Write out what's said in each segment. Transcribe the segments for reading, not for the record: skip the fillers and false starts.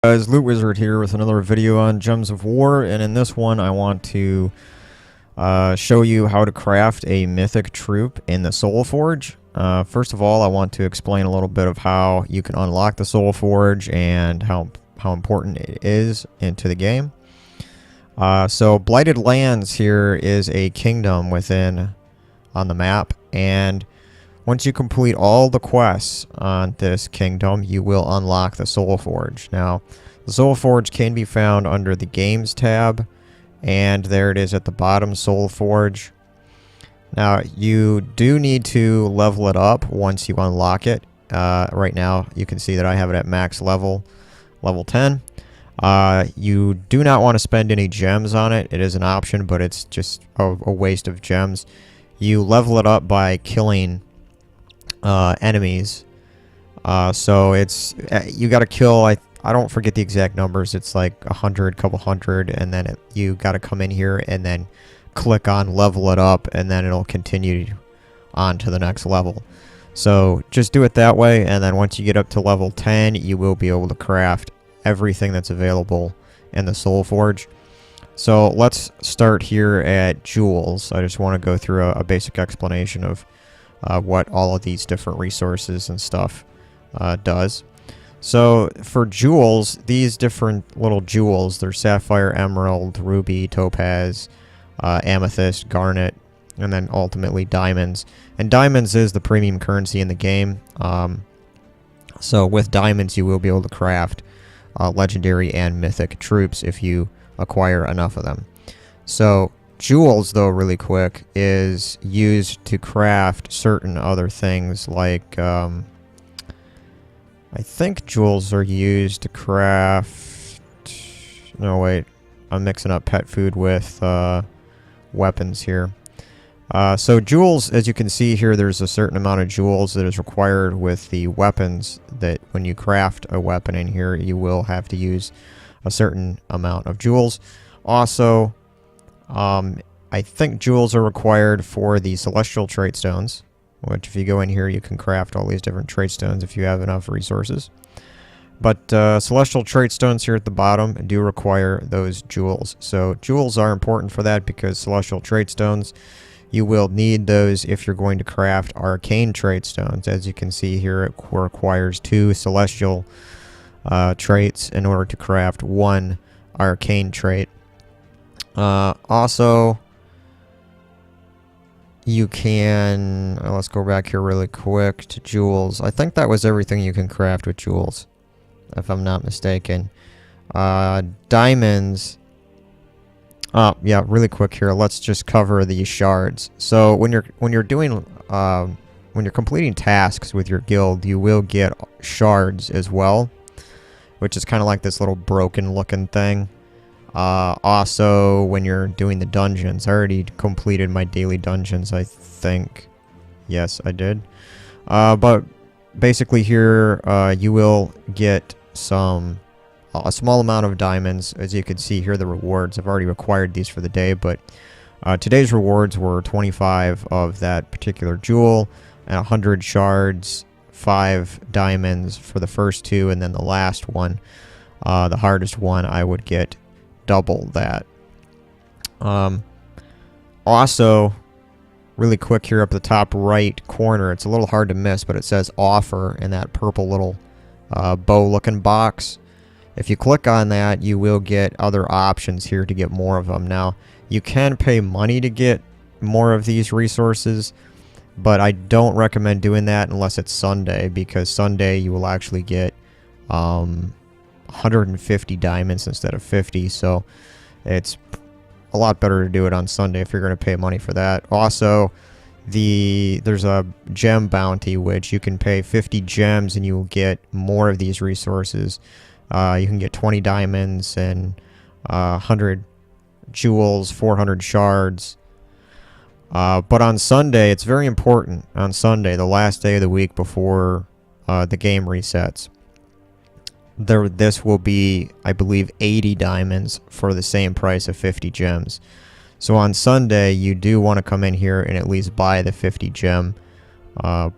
Guys, Loot Wizard here with another video on Gems of War, and in this one I want to show you how to craft a Mythic troop in the Soulforge. First of all, I want to explain a little bit of how you can unlock the Soulforge and how important it is into the game. So Blighted Lands here is a kingdom on the map, and once you complete all the quests on this kingdom, you will unlock the Soulforge. Now, the Soulforge can be found under the Games tab, and there it is at the bottom, Soulforge. Now, you do need to level it up once you unlock it. Right now, you can see that I have it at max level 10. You do not want to spend any gems on it. It is an option, but it's just a waste of gems. You level it up by killing enemies. So it's you got to kill, I don't forget the exact numbers, it's like 100, couple hundred, and then you got to come in here and then click on level it up, and then it'll continue on to the next level. So just do it that way, and then once you get up to level 10, you will be able to craft everything that's available in the Soulforge. So let's start here at jewels. I just want to go through a basic explanation of what all of these different resources and stuff does. So for jewels, these different little jewels, they're sapphire, emerald, ruby, topaz, amethyst, garnet, and then ultimately diamonds. And diamonds is the premium currency in the game. So with diamonds, you will be able to craft legendary and mythic troops if you acquire enough of them. So jewels, though, really quick, is used to craft certain other things, like I think jewels are used to craft... No, wait. I'm mixing up pet food with weapons here. So jewels, as you can see here, there's a certain amount of jewels that is required with the weapons, that when you craft a weapon in here, you will have to use a certain amount of jewels. Also, I think jewels are required for the celestial trait stones, which if you go in here, you can craft all these different trait stones if you have enough resources. But celestial trait stones here at the bottom do require those jewels. So jewels are important for that, because celestial trait stones, you will need those if you're going to craft arcane trait stones. As you can see here, it requires 2 celestial traits in order to craft 1 arcane trait. Also, you can... let's go back here really quick to jewels. I think that was everything you can craft with jewels, if I'm not mistaken. Diamonds... yeah, really quick here. Let's just cover the shards. So when you're doing when you're completing tasks with your guild, you will get shards as well, which is kind of like this little broken looking thing. Also, when you're doing the dungeons, I already completed my daily dungeons, I think. Yes, I did. But basically here, you will get a small amount of diamonds. As you can see here, the rewards, I've already acquired these for the day, but today's rewards were 25 of that particular jewel, and 100 shards, 5 diamonds for the first 2, and then the last one, the hardest one, I would get double that. Also, really quick here up the top right corner, it's a little hard to miss, but it says offer in that purple little bow looking box. If you click on that, you will get other options here to get more of them. Now, you can pay money to get more of these resources, but I don't recommend doing that unless it's Sunday, because Sunday you will actually get 150 diamonds instead of 50, so it's a lot better to do it on Sunday if you're going to pay money for that. Also, there's a gem bounty, which you can pay 50 gems and you will get more of these resources. You can get 20 diamonds and 100 jewels, 400 shards. But on Sunday, it's very important. On Sunday, the last day of the week before the game resets, this will be, I believe, 80 diamonds for the same price of 50 gems. So on Sunday, you do want to come in here and at least buy the 50 gem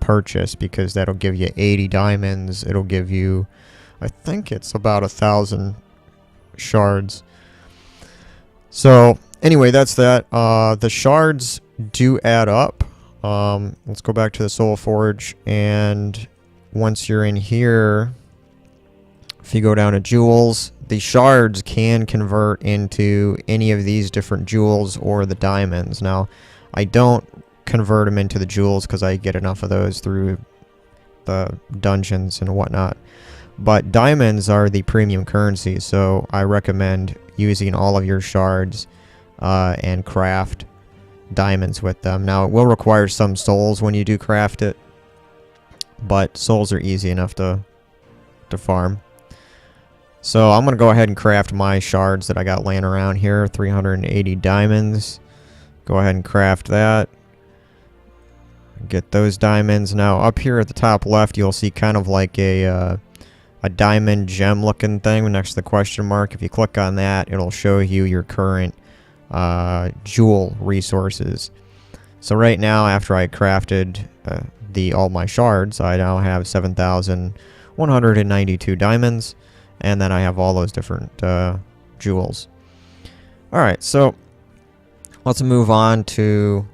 purchase, because that'll give you 80 diamonds. It'll give you I think it's about 1,000 shards. So anyway, that's that. The shards do add up. Let's go back to the Soulforge, and once you're in here, if you go down to jewels, the shards can convert into any of these different jewels or the diamonds. Now, I don't convert them into the jewels because I get enough of those through the dungeons and whatnot. But diamonds are the premium currency, so I recommend using all of your shards and craft diamonds with them. Now, it will require some souls when you do craft it, but souls are easy enough to farm. So I'm going to go ahead and craft my shards that I got laying around here. 380 diamonds. Go ahead and craft that. Get those diamonds. Now, up here at the top left, you'll see kind of like a diamond gem looking thing next to the question mark. If you click on that, it'll show you your current jewel resources. So right now, after I crafted all my shards, I now have 7,192 diamonds, and then I have all those different jewels. Alright, so let's move on to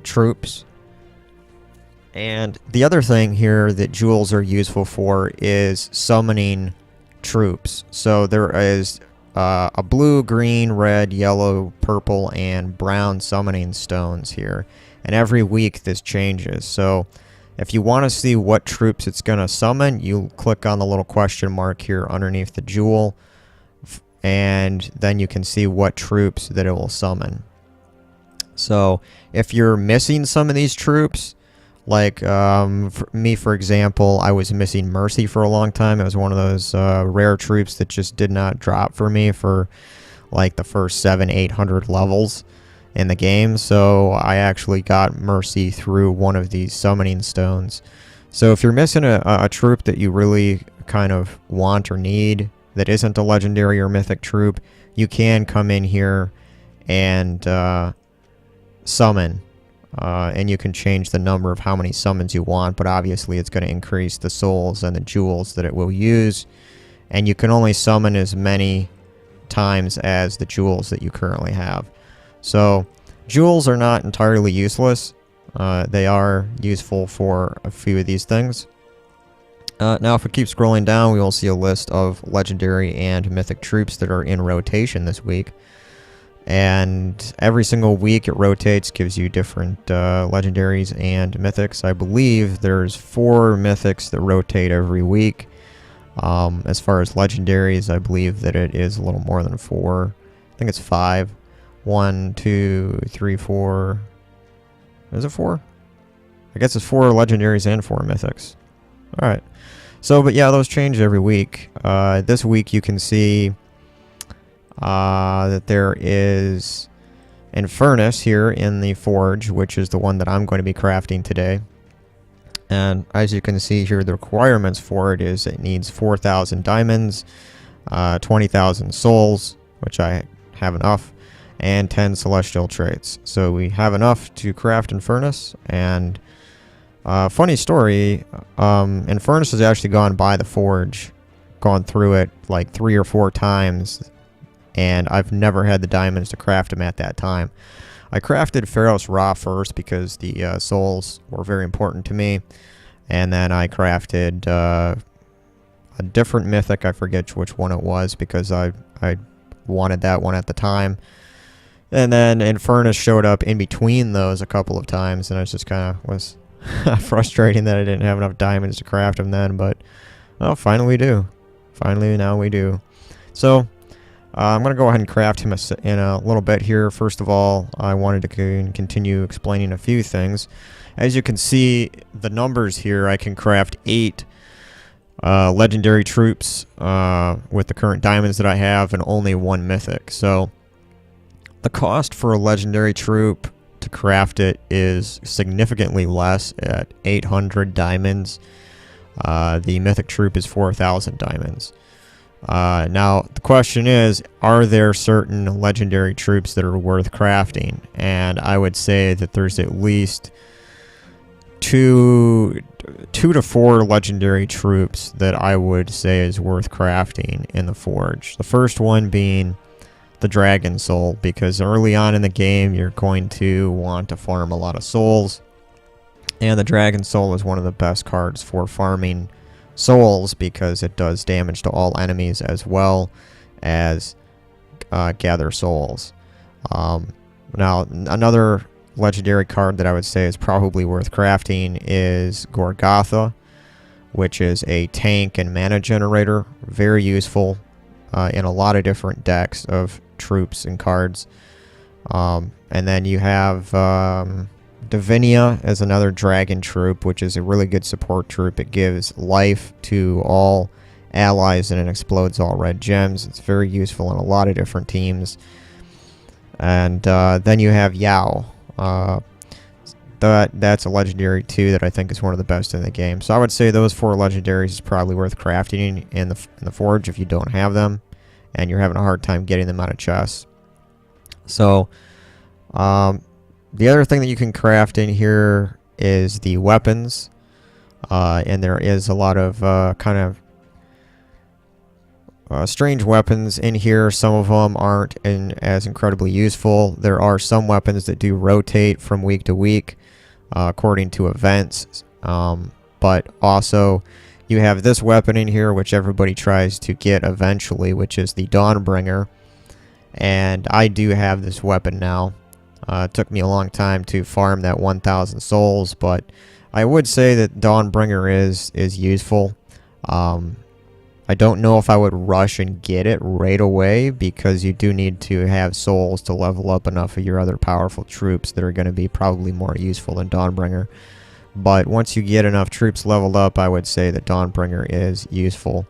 troops. And the other thing here that jewels are useful for is summoning troops. So there is a blue, green, red, yellow, purple, and brown summoning stones here. And every week this changes. So if you want to see what troops it's going to summon, you click on the little question mark here underneath the jewel, and then you can see what troops that it will summon. So if you're missing some of these troops, like for me, for example, I was missing Mercy for a long time. It was one of those rare troops that just did not drop for me for like the first 700-800 levels in the game. So I actually got Mercy through one of these summoning stones. So if you're missing a troop that you really kind of want or need that isn't a legendary or mythic troop, you can come in here and summon. And you can change the number of how many summons you want, but obviously it's going to increase the souls and the jewels that it will use. And you can only summon as many times as the jewels that you currently have. So jewels are not entirely useless. They are useful for a few of these things. Now if we keep scrolling down, we will see a list of legendary and mythic troops that are in rotation this week. And every single week it rotates, gives you different legendaries and mythics. I believe there's 4 mythics that rotate every week. As far as legendaries, I believe that it is a little more than 4. I think it's 5. 1, 2, 3, 4. Is it 4? I guess it's 4 legendaries and 4 mythics. Alright. So, but yeah, those change every week. This week you can see that there is Infernus here in the Forge, which is the one that I'm going to be crafting today. And as you can see here, the requirements for it is it needs 4,000 diamonds, 20,000 souls, which I have enough, and 10 celestial traits. So we have enough to craft Infernus. And funny story, Infernus has actually gone by the Forge, gone through it like 3 or 4 times, and I've never had the diamonds to craft him at that time. I crafted Pharos Ra first because the souls were very important to me, and then I crafted a different mythic. I forget which one it was because I wanted that one at the time. And then Infernus showed up in between those a couple of times, and I just kind of was frustrating that I didn't have enough diamonds to craft him then, but well, finally we do. Finally, now we do. So I'm going to go ahead and craft him in a little bit here. First of all, I wanted to continue explaining a few things. As you can see, the numbers here, I can craft 8 legendary troops with the current diamonds that I have, and only 1 mythic. So the cost for a legendary troop to craft it is significantly less at 800 diamonds. The mythic troop is 4,000 diamonds. Now, the question is, are there certain legendary troops that are worth crafting? And I would say that there's at least two to four legendary troops that I would say is worth crafting in the Forge. The first one being the Dragon Soul, because early on in the game you're going to want to farm a lot of souls, and the Dragon Soul is one of the best cards for farming souls because it does damage to all enemies as well as gather souls. Now another legendary card that I would say is probably worth crafting is Gorgatha, which is a tank and mana generator. Very useful in a lot of different decks of troops and cards. And then you have Divinia as another dragon troop, which is a really good support troop. It gives life to all allies and it explodes all red gems. It's very useful in a lot of different teams. And then you have Yao. That's a legendary too that I think is one of the best in the game. So I would say those four legendaries is probably worth crafting in the Forge if you don't have them and you're having a hard time getting them out of chests. So the other thing that you can craft in here is the weapons, and there is a lot of kind of strange weapons in here. Some of them aren't as incredibly useful. There are some weapons that do rotate from week to week according to events, but also you have this weapon in here which everybody tries to get eventually, which is the Dawnbringer, and I do have this weapon now. It took me a long time to farm that 1,000 souls, but I would say that Dawnbringer is useful. I don't know if I would rush and get it right away because you do need to have souls to level up enough of your other powerful troops that are going to be probably more useful than Dawnbringer. But once you get enough troops leveled up, I would say that Dawnbringer is useful.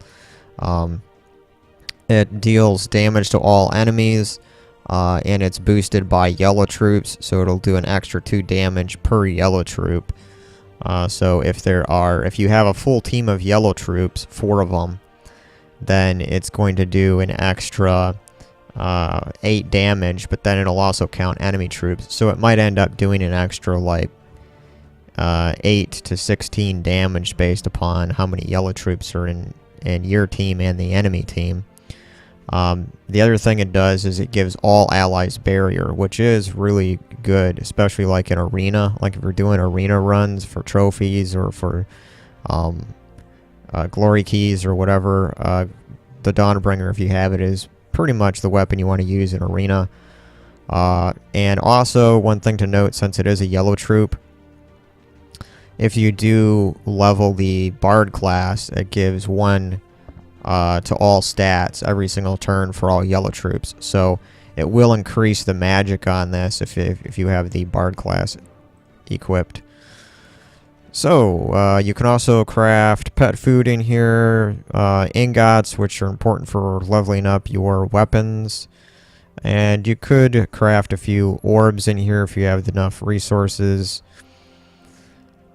It deals damage to all enemies, and it's boosted by yellow troops, so it'll do an extra 2 damage per yellow troop. So if you have a full team of yellow troops, 4 of them, then it's going to do an extra 8 damage, but then it'll also count enemy troops. So it might end up doing an extra like 8 to 16 damage based upon how many yellow troops are in your team and the enemy team. The other thing it does is it gives all allies barrier, which is really good, especially like in arena. Like if you're doing arena runs for trophies or for glory keys or whatever, the Dawnbringer, if you have it, is pretty much the weapon you want to use in arena. And also, one thing to note, since it is a yellow troop, if you do level the Bard class, it gives 1 to all stats every single turn for all yellow troops. So it will increase the magic on this if you have the Bard class equipped. So, you can also craft pet food in here, ingots, which are important for leveling up your weapons. And you could craft a few orbs in here if you have enough resources.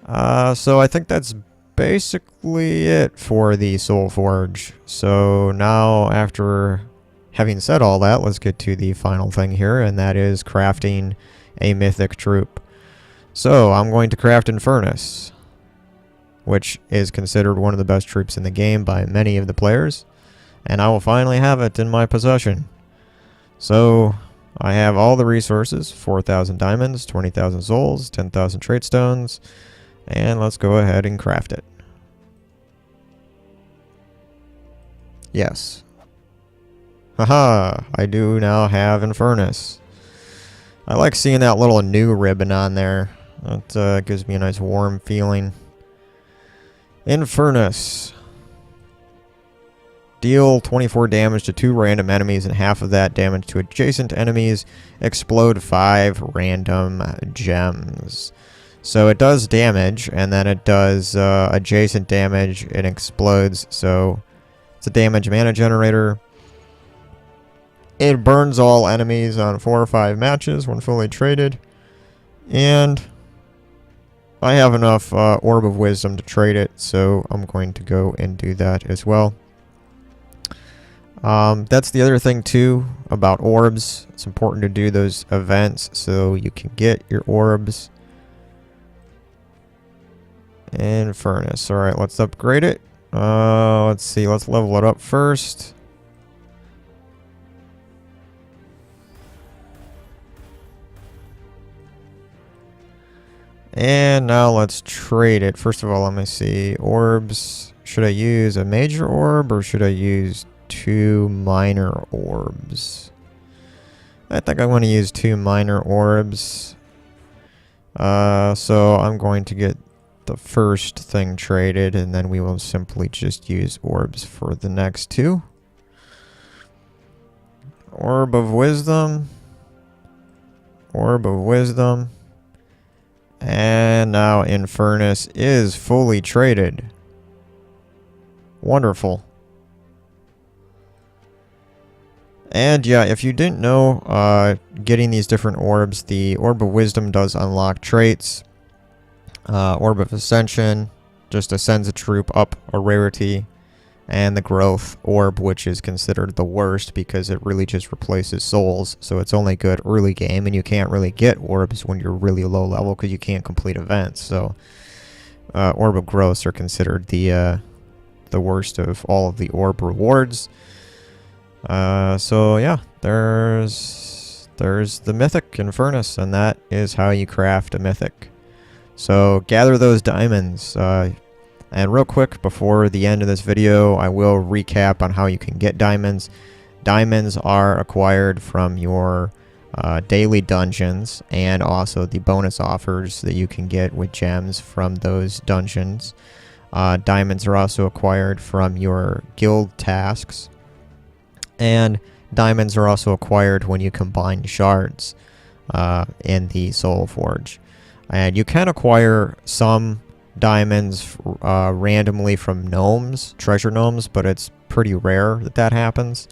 So I think that's basically it for the Soulforge. So now, after having said all that, let's get to the final thing here, and that is crafting a mythic troop. So I'm going to craft Infernus, which is considered one of the best troops in the game by many of the players, and I will finally have it in my possession. So I have all the resources: 4,000 diamonds, 20,000 souls, 10,000 trait stones, and let's go ahead and craft it. Yes. Haha, I do now have Infernus. I like seeing that little new ribbon on there. That gives me a nice warm feeling. Infernus. Deal 24 damage to 2 random enemies and half of that damage to adjacent enemies. Explode 5 random gems. So it does damage, and then it does adjacent damage. It explodes, so it's a damage mana generator. It burns all enemies on 4 or 5 matches when fully traded. And I have enough Orb of Wisdom to trade it, so I'm going to go and do that as well. That's the other thing too about orbs. It's important to do those events so you can get your orbs. And furnace. Alright, let's upgrade it. Let's see, let's level it up first. And now let's trade it. First of all, let me see. Orbs. Should I use a major orb or should I use 2 minor orbs? I think I want to use 2 minor orbs. So I'm going to get the first thing traded, and then we will simply just use orbs for the next 2. Orb of Wisdom. Orb of Wisdom. And now Infernus is fully traded. Wonderful. And yeah, if you didn't know, getting these different orbs, the Orb of Wisdom does unlock traits. Orb of Ascension just ascends a troop up a rarity. And the Growth Orb, which is considered the worst because it really just replaces souls. So it's only good early game, and you can't really get orbs when you're really low level because you can't complete events. So Orb of Growths are considered the worst of all of the orb rewards. So yeah, there's the Mythic Infernus, and that is how you craft a Mythic. So gather those diamonds. And real quick, before the end of this video, I will recap on how you can get diamonds. Diamonds are acquired from your daily dungeons, and also the bonus offers that you can get with gems from those dungeons. Diamonds are also acquired from your guild tasks. And diamonds are also acquired when you combine shards in the Soulforge. And you can acquire some diamonds randomly from gnomes, treasure gnomes, but it's pretty rare that that happens.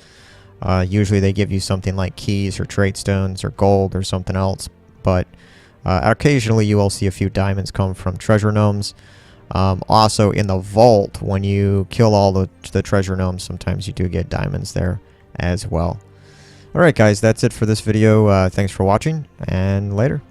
Usually they give you something like keys or trait stones or gold or something else, but occasionally you will see a few diamonds come from treasure gnomes. Also in the vault, when you kill all the treasure gnomes, sometimes you do get diamonds there as well. Alright guys, that's it for this video. Thanks for watching, and later.